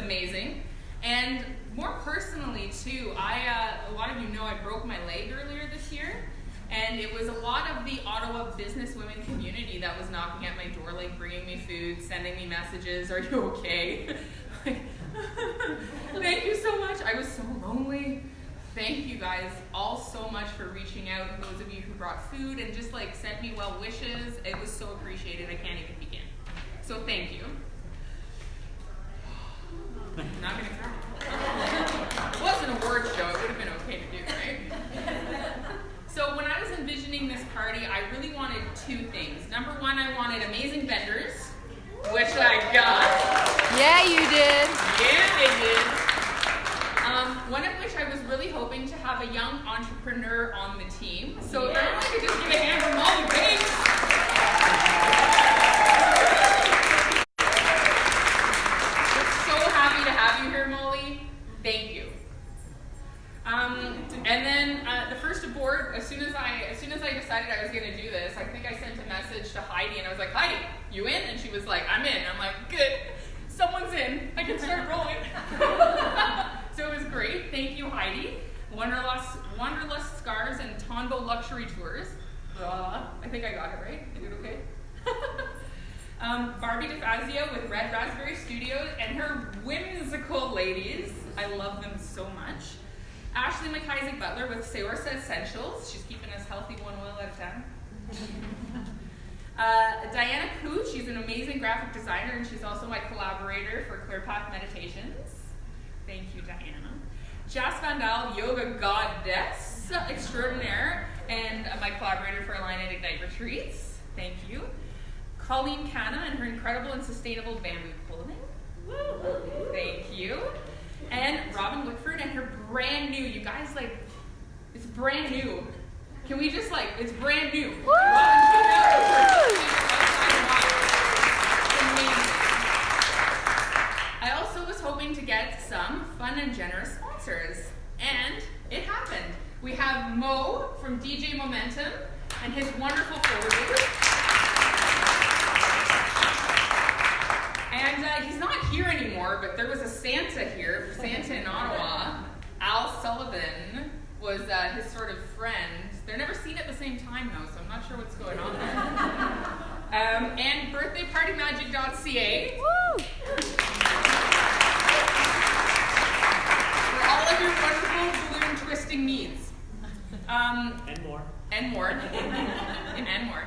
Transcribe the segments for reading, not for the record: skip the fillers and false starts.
amazing. And more personally too, a lot of you know I broke my leg earlier this year, and it was a lot of the Ottawa businesswomen community that was knocking at my door, like bringing me food, sending me messages, "Are you okay?" Thank you so much. I was so lonely. Thank you guys all so much for reaching out, and those of you who brought food and just like sent me well wishes. It was so appreciated. I can't even begin. So thank you. I'm not gonna cry. It was an award show. It would have been okay to do, right? So when I was envisioning this party, I really wanted two things. Number one, I wanted amazing vendors, which I got. Yeah, you did. Yeah, they did. One of which I was really hoping to have a young entrepreneur on the team. So if everyone could just give a hand for Molly Banks. We're so happy to have you here, Molly. Thank you. And then the first aboard, as soon as I decided I was going to do this, I think I sent a message to Heidi, and I was like, "Heidi, you in?" And she was like, "I'm in." I'm like, "Good, someone's in. I can start rolling." So it was great. Thank you, Heidi. Wanderlust Scars and Tondo Luxury Tours. I think I got it right. I did okay. Barbie DeFazio with Red Raspberry Studios and her whimsical ladies. I love them so much. Ashley McIsaac Butler with Seorsa Essentials. She's keeping us healthy 1 oil at a time. Diana Cooch, she's an amazing graphic designer, and she's also my collaborator for Clear Path Meditations. Thank you, Diana. Jas Vandal, yoga goddess extraordinaire, and my collaborator for Align and Ignite Retreats. Thank you. Colleen Canna and her incredible and sustainable bamboo clothing. Thank you. And Robin Wickford and her brand new, you guys, like, it's brand new. Can we just, like, it's brand new. Woo! I also was hoping to get some fun and generous sponsors, and it happened. We have Mo from DJ Momentum and his wonderful forwarders. And he's not here anymore, but there was a Santa here, Santa in Ottawa. Al Sullivan was his sort of friend. They're never seen at the same time though, so I'm not sure what's going on there. And birthdaypartymagic.ca. Woo! For all of your wonderful balloon twisting needs. And more. And more. And more.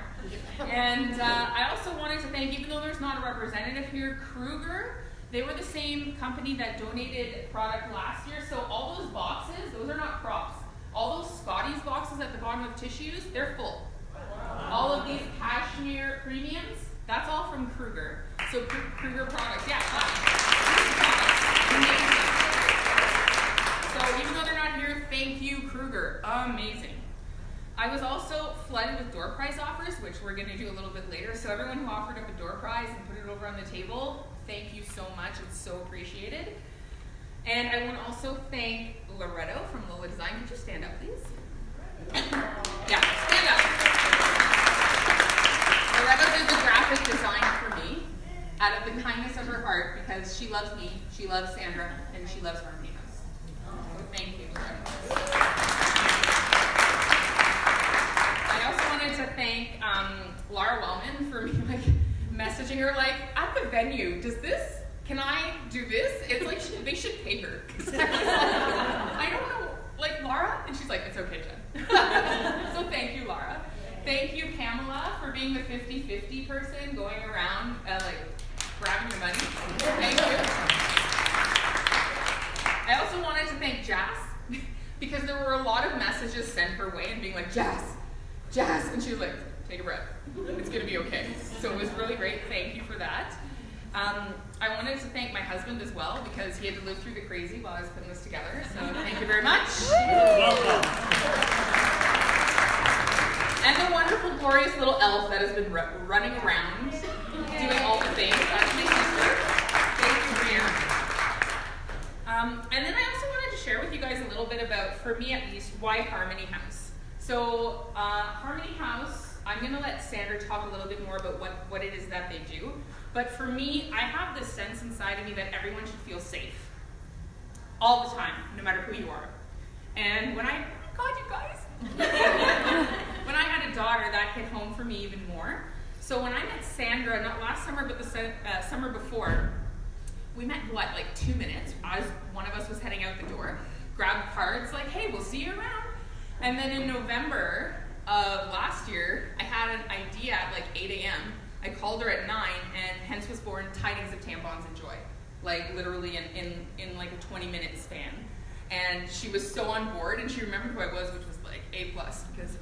And I also wanted to thank, even though there's not a representative here, Kruger. They were the same company that donated product last year. So all those boxes, those are not props. All those Scotties boxes at the bottom of tissues, they're full. Wow. All of these cashmere premiums, that's all from Kruger. So Kruger products, yeah. Amazing. So even though they're not here, thank you, Kruger. Amazing. I was also flooded with door prize offers, which we're going to do a little bit later. So everyone who offered up a door prize and put it over on the table, thank you so much. It's so appreciated. And I want to also thank Loretto from Lola Design. Could you stand up, please? Yeah, stand up. Loretto did the graphic design for me out of the kindness of her heart because she loves me, she loves Sandra, and she loves Harmony House. So thank you, Loretto. I also wanted to thank Laura Wellman for me messaging her at the venue, can I do this? It's like they should pay her. I don't know, Laura? And she's like, it's okay, Jen. So thank you, Laura. Thank you, Pamela, for being the 50-50 person going around, grabbing your money. Thank you. I also wanted to thank Jas, because there were a lot of messages sent her way and being like, Jas, and she was like, take a breath. It's gonna be okay. So it was really great. Thank you for that. I wanted to thank my husband as well because he had to live through the crazy while I was putting this together. So thank you very much. Welcome. And the wonderful, glorious little elf that has been running around doing all the things. That's my sister. Thank you, Brianna. And then I also wanted to share with you guys a little bit about, for me at least, why Harmony House. So Harmony House, I'm going to let Sandra talk a little bit more about what it is that they do. But for me, I have this sense inside of me that everyone should feel safe. All the time, no matter who you are. And when I, oh God, you guys. When I had a daughter, that hit home for me even more. So when I met Sandra, not last summer, but the summer before, we met, like 2 minutes, as one of us was heading out the door, grabbed cards, like, hey, we'll see you around. And then in November of last year, I had an idea at like 8 a.m. I called her at 9, and hence was born Tidings of Tampons and Joy. Like literally in like a 20-minute span. And she was so on board, and she remembered who I was, which was like A+, because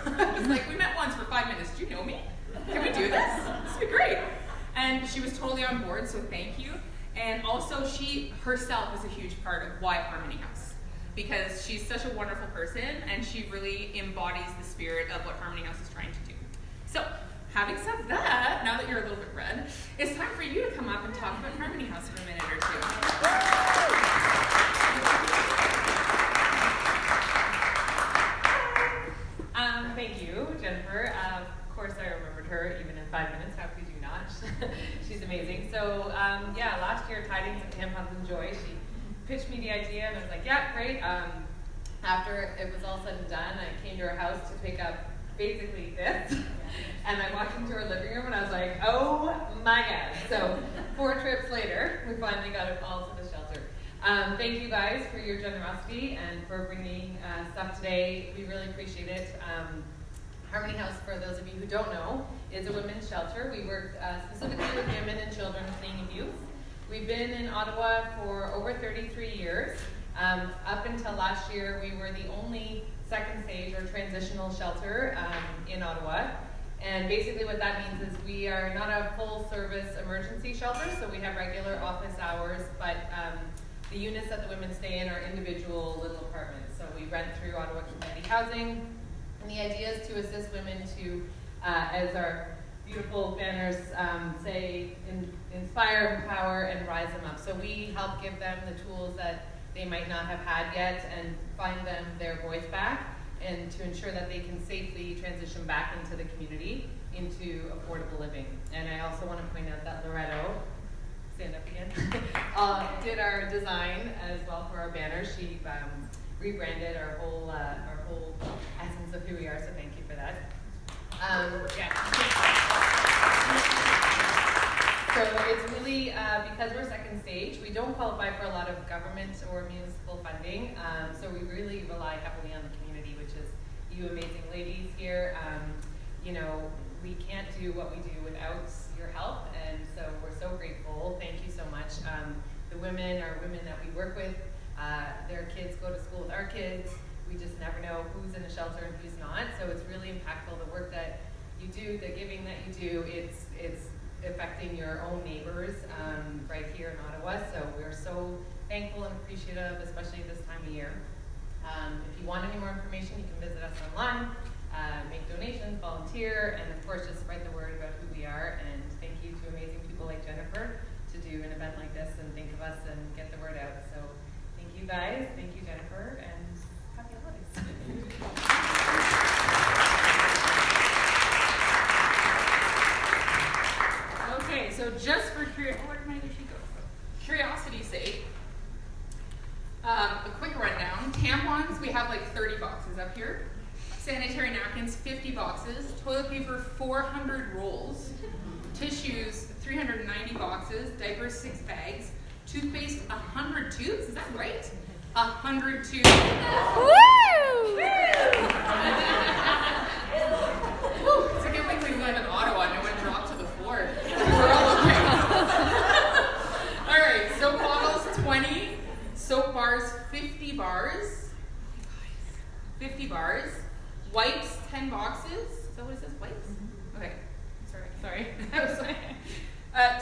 I was like, we met once for 5 minutes. Do you know me? Can we do this? This would be great. And she was totally on board, so thank you. And also she herself is a huge part of why Harmony House. Because she's such a wonderful person, and she really embodies the spirit of what Harmony House is trying to do. So, having said that, now that you're a little bit red, it's time for you to come up and talk about Harmony House for a minute or two. Thank you, Jennifer. Of course I remembered her, even in 5 minutes. How could you not? She's amazing. So, yeah, last year, Tidings of Tampons and Joy, she pitched me the idea, and I was like, yeah, great. After it was all said and done, I came to her house to pick up basically this, and I walked into her living room, and I was like, oh my God. So 4 trips later, we finally got it all to the shelter. Thank you guys for your generosity and for bringing stuff today. We really appreciate it. Harmony House, for those of you who don't know, is a women's shelter. We work specifically with women and children fleeing abuse. We've been in Ottawa for over 33 years. Up until last year, we were the only second stage or transitional shelter in Ottawa. And basically what that means is we are not a full service emergency shelter, so we have regular office hours, but the units that the women stay in are individual little apartments. So we rent through Ottawa Community Housing, and the idea is to assist women to, as our beautiful banners say, inspire, empower, and rise them up. So we help give them the tools that they might not have had yet and find them their voice back, and to ensure that they can safely transition back into the community, into affordable living. And I also want to point out that Loretto, stand up again, did our design as well for our banners. She rebranded our whole essence of who we are, so thank you for that. So it's really, because we're second stage, we don't qualify for a lot of government or municipal funding, so we really rely heavily on the community, which is you amazing ladies here. You know, we can't do what we do without your help, and so we're so grateful. Thank you so much. The women are women that we work with. Their kids go to school with our kids. We just never know who's in a shelter and who's not, so it's really impactful. The work that you do, the giving that you do, it's affecting your own neighbors right here in Ottawa, so we're so thankful and appreciative, especially this time of year. If you want any more information, you can visit us online, make donations, volunteer, and of course just spread the word about who we are. And thank you to amazing people like Jennifer to do an event like this and think of us and get the word out. So thank you guys, thank you Jennifer, and happy holidays. Okay, so just for curiosity's sake, a quick rundown. Tampons, we have like 30 boxes up here. Sanitary napkins, 50 boxes. Toilet paper, 400 rolls. Tissues, 390 boxes. Diapers, 6 bags. Toothpaste, 100 tubes. Is that right? 100 tubes. Woo! It's like every we live in Ottawa, no one dropped to the floor. We're all okay. All right, soap bottles, 20. Soap bars, 50 bars. 50 bars. Wipes, 10 boxes. Is that what it says? Wipes? Okay. Sorry.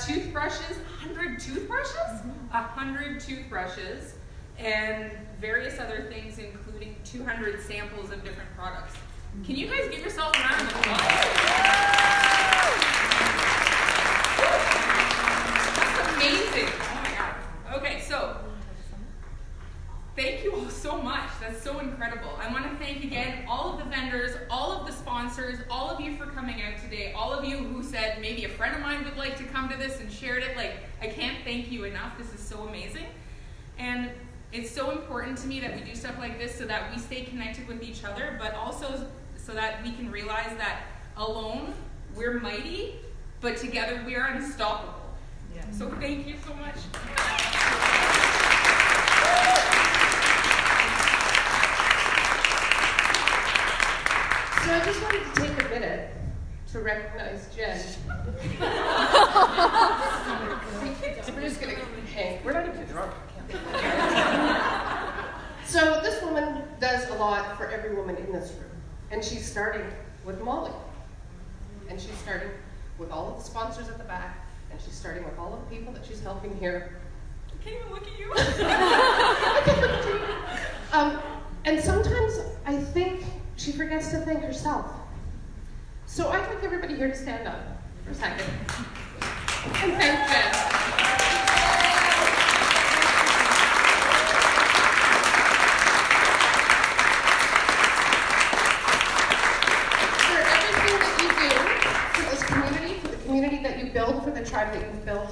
Toothbrushes, 100 toothbrushes? 100 toothbrushes. And various other things, including 200 samples of different products. Can you guys give yourself a round of applause? That's amazing. Oh my God. Okay, so thank you all so much. That's so incredible. I want to thank again all of the vendors, all of the sponsors, all of you for coming out today, all of you who said, maybe a friend of mine would like to come to this and shared it. Like, I can't thank you enough. This is so amazing. And it's so important to me that we do stuff like this so that we stay connected with each other, but also so that we can realize that alone we're mighty, but together we are unstoppable. Yeah. So thank you so much. So I just wanted to take a minute to recognize Jen. We're just gonna hang. We're not even drunk. So this woman does a lot for every woman in this room, and she's starting with Molly, and she's starting with all of the sponsors at the back, and she's starting with all of the people that she's helping here. I can't even look at you. I can look at you. And sometimes I think she forgets to thank herself. So I'd like everybody here to stand up for a second and thank Jen. For everything that you do for this community, for the community that you build, for the tribe that you've built,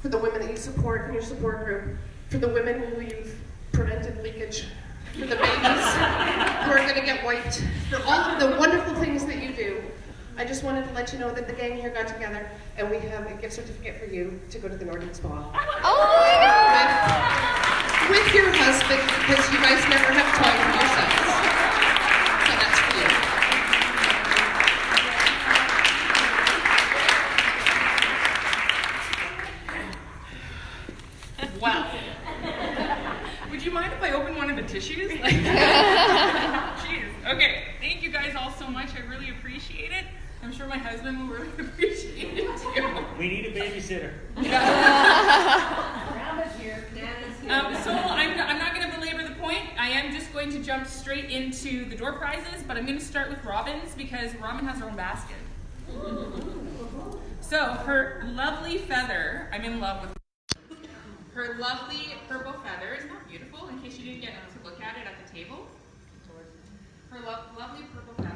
for the women that you support in your support group, for the women who you've prevented leakage, for the babies who are going to get wiped, for all of the wonderful things that you do. I just wanted to let you know that the gang here got together and we have a gift certificate for you to go to the Nordic Spa. Oh my God! With your husband, because you guys never have time for yourselves. So that's for you. Wow. Would you mind if I open one of the tissues? Like, jeez. Okay. Thank you guys all so much. I really appreciate it. I'm sure my husband will really appreciate it too. We need a babysitter. Grandma's here. Nana's here. So I'm not going to belabor the point. I am just going to jump straight into the door prizes, but I'm going to start with Robin's because Robin has her own basket. So her lovely feather, I'm in love with her lovely purple feather. Isn't that beautiful? In case you didn't get to look at it at the table. Her lovely purple feather.